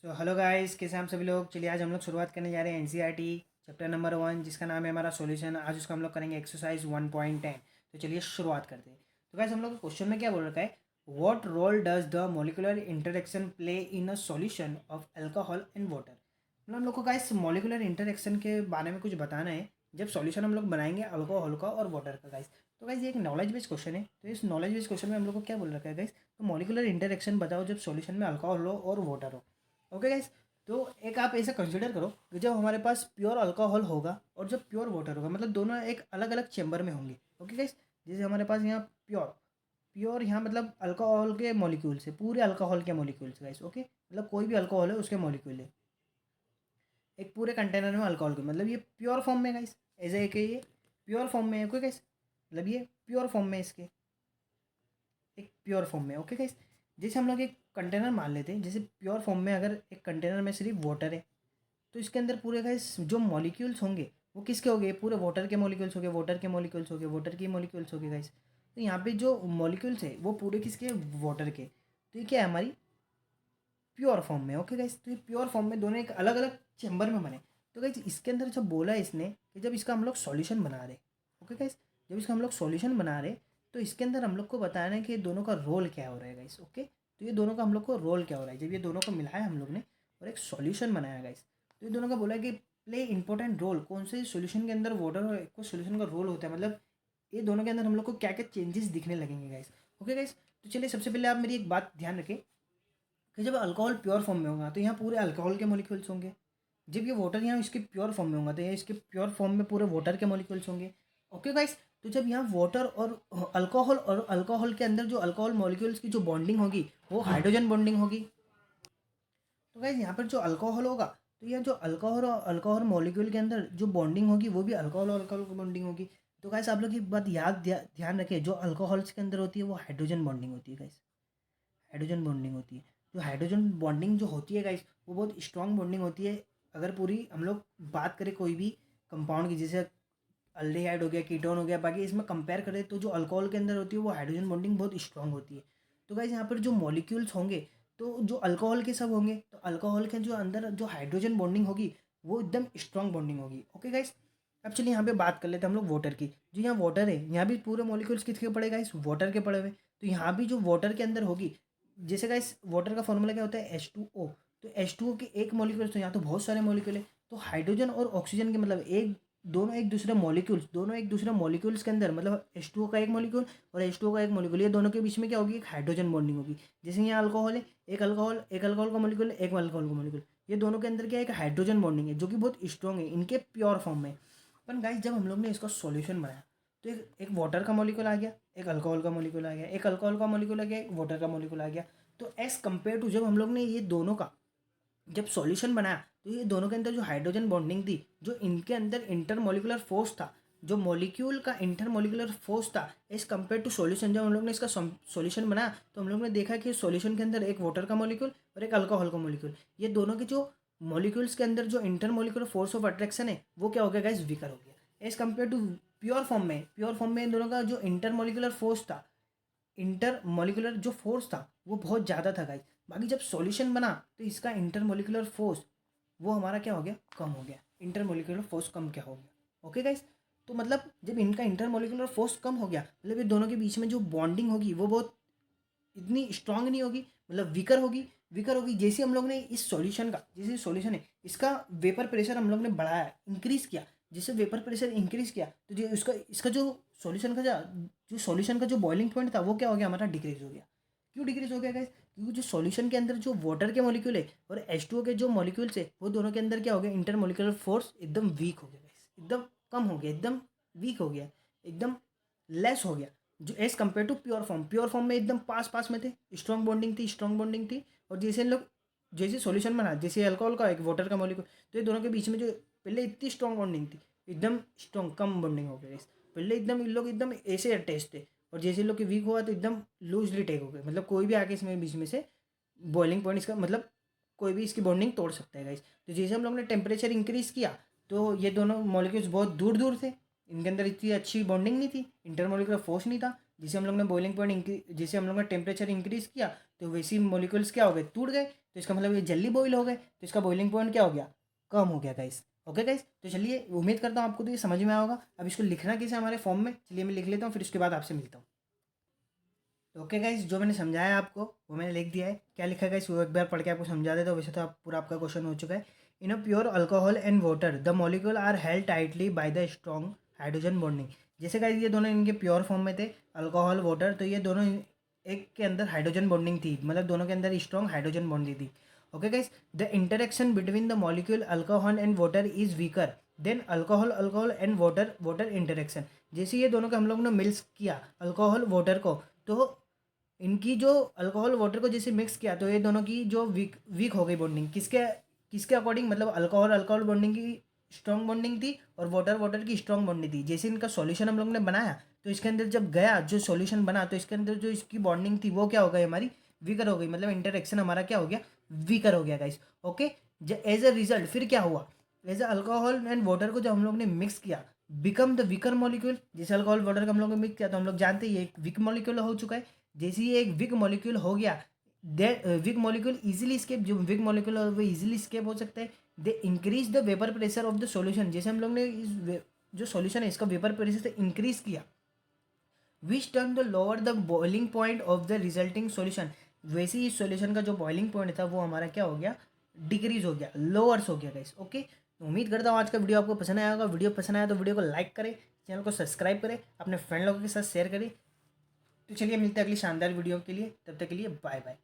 So hello guys, कैसे हैं हम सभी लोग। चलिए आज हम लोग शुरुआत करने जा रहे हैं एनसीईआरटी चैप्टर नंबर 1, जिसका नाम है हमारा सॉल्यूशन। आज उसका हम लोग करेंगे एक्सरसाइज 1.10। तो चलिए शुरुआत करते हैं। तो गाइस हम लोग क्वेश्चन में क्या बोल रखा है, what role does the molecular interaction play in a solution of alcohol and water. मतलब हम लोग को गाइस मॉलिक्यूलर इंटरेक्शन के बारे में कुछ बताना है जब सॉल्यूशन हम लोग बनाएंगे अल्कोहल का और वाटर का गाइस। तो गाइस ये एक नॉलेज बेस्ड क्वेश्चन है। तो इस नॉलेज बेस्ड क्वेश्चन में हम लोग को क्या बोल रखा है गाइस, तो मॉलिक्यूलर इंटरेक्शन बताओ जब सॉल्यूशन में अल्कोहल हो और वाटर हो। Okay guys. तो एक आप ऐसा कंसिडर करो कि जब हमारे पास प्योर अल्कोहल होगा और जब प्योर वाटर होगा, मतलब दोनों एक अलग अलग चेंबर में होंगे। Okay guys. जैसे हमारे पास यहाँ प्योर प्योर यहाँ मतलब अल्कोहल के मॉलिक्यूल्स है, पूरे अल्कोहल के मॉलिक्यूल्स गाइस। ओके, मतलब कोई भी अल्कोहल है उसके मॉलिक्यूल है एक पूरे कंटेनर में अल्कोहल के, मतलब ये प्योर फॉर्म में गाइस। ऐसे एक ये प्योर फॉर्म में है। ओके गाइस, मतलब ये प्योर फॉर्म में इसके एक प्योर फॉर्म में। Okay guys. जैसे हम लोग एक कंटेनर मान लेते हैं, जैसे प्योर फॉर्म में अगर एक कंटेनर में सिर्फ वाटर है तो इसके अंदर पूरे गाइस जो मॉलिक्यूल्स होंगे वो किसके हो गए, पूरे वाटर के मॉलिक्यूल्स हो गए, वाटर के मॉलिक्यूल्स हो गए, वाटर के मॉलिक्यूल्स हो गए गाइस। तो यहाँ पे जो मॉलिक्यूल्स है वो पूरे किसके, वाटर के। तो ये क्या है, हमारी प्योर फॉर्म में। ओके गाइस, तो ये प्योर फॉर्म में दोनों एक अलग अलग चैम्बर में बने। तो गाइस इसके अंदर जब बोला है इसने कि जब इसका हम लोग सॉल्यूशन बना रहे। ओके गाइस, जब इसका हम लोग सॉल्यूशन बना रहे तो इसके अंदर हम लोग को बताना है कि ये दोनों का रोल क्या हो रहा है गाइस। ओके, तो ये दोनों का हम लोग को रोल क्या हो रहा है जब ये दोनों को मिलाया हम लोग ने और एक सॉल्यूशन बनाया गाइस। तो ये दोनों का बोला है कि प्ले इंपॉर्टेंट रोल, कौन से सॉल्यूशन के अंदर वाटर और एक सॉल्यूशन का रोल होता है, मतलब ये दोनों के अंदर हम लोग को क्या क्या चेंजेस दिखने लगेंगे गाइस। ओके गाइस, तो चलिए सबसे पहले आप मेरी एक बात ध्यान रखें कि जब अल्कोहल प्योर फॉर्म में होगा तो यहाँ पूरे अल्कोहल के मॉलिक्यूल्स होंगे। जब ये वाटर यहाँ इसके प्योर फॉर्म में होगा तो ये इसके प्योर फॉर्म में पूरे वाटर के मॉलिक्यूल्स होंगे। ओके गाइस, तो जब यहाँ वाटर और अल्कोहल के अंदर जो अल्कोहल मॉलिक्यूल्स की जो बॉन्डिंग होगी वो हाइड्रोजन बॉन्डिंग होगी। तो गाइस यहाँ पर जो अल्कोहल होगा तो यह जो अल्कोहल और अल्कोहल मॉलिक्यूल के अंदर जो बॉन्डिंग होगी वो भी अल्कोहल और अल्कोहल की बॉन्डिंग होगी। तो गाइस आप लोग ये बात ध्यान रखें, जो अल्कोहल्स के अंदर होती है वो हाइड्रोजन बॉन्डिंग होती है गाइस। हाइड्रोजन बॉन्डिंग होती है। जो हाइड्रोजन बॉन्डिंग जो होती है गाइस वो बहुत स्ट्रांग बॉन्डिंग होती है। अगर पूरी हम लोग बात करें कोई भी कंपाउंड की, जैसे अल्डिहाइड हो गया, कीटोन हो गया, बाकी इसमें कंपेयर करें तो जो अल्कोहल के अंदर होती है वो हाइड्रोजन बॉन्डिंग बहुत स्ट्रांग होती है। तो गाइस यहाँ पर जो मॉलिक्यूल्स होंगे तो जो अल्कोहल के सब होंगे, तो अल्कोहल के जो अंदर जो हाइड्रोजन बॉन्डिंग होगी वो एकदम स्ट्रांग बॉन्डिंग होगी। ओके गाइस, अब चलिए यहाँ पे बात कर लेते हैं हम लोग वाटर की। जो यहाँ वाटर है यहाँ भी पूरे मॉलिक्यूल्स किसके पड़े गाइस, वाटर के पड़े हुए। तो यहाँ भी जो वाटर के अंदर होगी, जैसे गाइस वाटर का फॉर्मूला क्या होता है, H2O। तो H2O के एक मॉलिक्यूल, तो यहाँ तो बहुत सारे मॉलिक्यूल है। तो हाइड्रोजन और ऑक्सीजन के मतलब एक दोनों एक दूसरे मॉलिक्यूल्स के अंदर, मतलब H2O का एक मॉलिक्यूल और H2O का एक मॉलिक्यूल, ये दोनों के बीच में क्या होगी, एक हाइड्रोजन बॉन्डिंग होगी। जैसे यहाँ अल्कोहल है, एक अल्कोहल का मॉलिक्यूल है, एक अल्कोहल का मॉलिक्यूल, ये दोनों के अंदर क्या है, एक हाइड्रोजन बॉन्डिंग है जो कि बहुत स्ट्रॉन्ग है इनके प्योर फॉर्म में। पर गाइस जब हम लोग ने इसका सॉल्यूशन बनाया तो एक वाटर का मॉलिक्यूल आ गया, एक अल्कोहल का मॉलिक्यूल आ गया, एक अल्कोहल का मॉलिक्यूल आ गया, एक वाटर का मॉलिक्यूल आ गया। तो एज कम्पेयर टू जब हम लोग ने ये दोनों का जब सॉल्यूशन बनाया तो ये दोनों के अंदर जो हाइड्रोजन बॉन्डिंग थी, जो इनके अंदर इंटरमोलिकुलर फोर्स था, जो मॉलिक्यूल का इंटरमोलिकुलर फोर्स था एज कम्पेयर टू सॉल्यूशन, जब हम लोग ने इसका सॉल्यूशन बनाया तो हम लोग ने देखा कि सॉल्यूशन के अंदर एक वाटर का मॉलिक्यूल और एक अल्कोहल का मॉलिक्यूल, ये दोनों के जो मॉलिक्यूल्स के अंदर जो इंटरमोलिकुलर फोर्स ऑफ अट्रैक्शन है वो क्या हो गया गाइस, वीकर हो गया as compare to pure form में इन दोनों का जो इंटरमोलिकुलर फोर्स था, इंटर मॉलिकुलर जो फोर्स था वो बहुत ज़्यादा था गाइस। बाकी जब सॉल्यूशन बना तो इसका इंटर मॉलिकुलर फोर्स वो हमारा क्या हो गया, कम हो गया। इंटर मॉलिकुलर फोर्स कम क्या हो गया। ओके गाइस, तो मतलब जब इनका इंटर मॉलिकुलर फोर्स कम हो गया मतलब ये दोनों के बीच में जो बॉन्डिंग होगी वो बहुत इतनी स्ट्रांग नहीं होगी, मतलब वीकर होगी। जैसे हम लोग ने इस सॉल्यूशन का, जैसे सॉल्यूशन है इसका वेपर प्रेशर हम लोग ने बढ़ाया, इंक्रीज किया। जैसे वेपर प्रेशर इंक्रीज किया तो जो इसका इसका जो सॉल्यूशन का जो सॉल्यूशन का जो बॉइलिंग पॉइंट था वो क्या हो गया, हमारा डिक्रीज हो गया। क्यों डिक्रीज हो गया गाइस, क्योंकि जो सॉल्यूशन के अंदर जो वाटर के मॉलिक्यूल है और H2O के जो मॉलिक्यूल्स है वो दोनों के अंदर क्या हो गया, इंटर मॉलिक्यूलर फोर्स एकदम वीक हो गया गाइस, एकदम कम हो गया, एकदम वीक हो गया, एकदम लेस हो गया। जो as compare to pure form में एकदम पास पास में थे, स्ट्रॉन्ग बॉन्डिंग थी। और जैसे लोग जैसे सॉल्यूशन बना, जैसे अल्कोहल का एक वाटर का मॉलिक्यूल, तो ये दोनों के बीच में जो पहले इतनी स्ट्रॉन्ग बॉन्डिंग थी एकदम स्ट्रॉन्ग कम बॉन्डिंग हो गई। पहले एकदम इन लोग एकदम ऐसे अटैच थे और जैसे इन लोग के वीक हुआ तो एकदम लूजली टेक हो गए, मतलब कोई भी आके इसमें बीच में से बॉइलिंग पॉइंट इसका मतलब कोई भी इसकी बॉन्डिंग तोड़ सकता है गाइस। तो जैसे हम लोग ने टेम्परेचर इंक्रीज किया तो ये दोनों मॉलिक्यूल्स बहुत दूर दूर थे, इनके अंदर इतनी अच्छी बॉन्डिंग नहीं थी, इंटरमोलिकुलर फोर्स नहीं था। जैसे हम लोग ने बॉइलिंग पॉइंट जैसे हम लोग ने टेम्परेचर इंक्रीज किया तो वैसे ही मॉलिक्यूल्स क्या हो गए, टूट गए। तो इसका मतलब ये जल्दी बॉईल हो गए, तो इसका बॉइलिंग पॉइंट क्या हो गया, कम हो गया गाइस। ओके गाइस, तो चलिए उम्मीद करता हूँ आपको तो ये समझ में आया होगा। अब इसको लिखना कैसे हमारे फॉर्म में, चलिए मैं लिख लेता हूँ, फिर उसके बाद आपसे मिलता हूँ। तो ओके गाइस, जो मैंने समझाया आपको वो मैंने लिख दिया है। क्या लिखा है गाइस वो एक बार पढ़ के आपको समझा देता हूँ, वैसे तो आप पूरा आपका क्वेश्चन हो चुका है। In a pure alcohol and water the molecule are held tightly by the strong hydrogen bonding. जैसे गाइस ये दोनों इनके प्योर फॉर्म में थे, अल्कोहल वाटर, तो ये दोनों एक के अंदर हाइड्रोजन बॉन्डिंग थी, मतलब दोनों के अंदर स्ट्रॉन्ग हाइड्रोजन बॉन्डिंग थी। Okay guys, the interaction between the molecule alcohol and water is weaker then alcohol alcohol and water water interaction. जैसे ये दोनों को हम लोग ने मिक्स किया, अल्कोहल वाटर को, तो इनकी जो अल्कोहल वाटर को जैसे मिक्स किया, तो ये दोनों की जो वीक वीक हो गई बॉन्डिंग, किसके किसके अकॉर्डिंग, मतलब अल्कोहल अल्कोहल बॉन्डिंग की स्ट्रॉन्ग बॉन्डिंग थी और वाटर वाटर की स्ट्रॉन्ग बॉन्डिंग थी। जैसे इनका सॉल्यूशन हम लोग ने बनाया, तो इसके अंदर जब गया जो सॉल्यूशन बना, तो इसके अंदर जो इसकी बॉन्डिंग थी वो क्या हो गई, हमारी वीकर हो गई, मतलब इंटरेक्शन हमारा क्या हो गया, वीकर हो गया guys. Okay, as a result फिर क्या हुआ, as a alcohol and water को जब हम लोग ने मिक्स किया, बिकम द वीकर मॉलिक्यूल। जैसे अल्कोहल वाटर का हम लोग ने मिक्स किया, तो हम लोग जानते हैं ये एक वीक मॉलिक्यूल हो चुका है। जैसे ही एक विक मॉलिक्यूल हो गया, that weak molecule easily escape, जो विक मॉलिक्यूल है वो इजीली स्केप हो सकता है। They increase the vapour pressure of the solution. जैसे हम लोग ने जो सॉल्यूशन है इसका वेपर प्रेशर से इंक्रीज किया, विच turn the lower the boiling point of the resulting solution. वैसे ही इस सॉल्यूशन का जो बॉइलिंग पॉइंट था वो हमारा क्या हो गया, डिक्रीज हो गया, लोअर्स हो गया गाइस। ओके, तो उम्मीद करता हूँ आज का वीडियो आपको पसंद आया होगा। वीडियो पसंद आया तो वीडियो को लाइक करें, चैनल को सब्सक्राइब करें, अपने फ्रेंड लोगों के साथ शेयर करें। तो चलिए मिलते हैं अगली शानदार वीडियो के लिए, तब तक के लिए बाय बाय।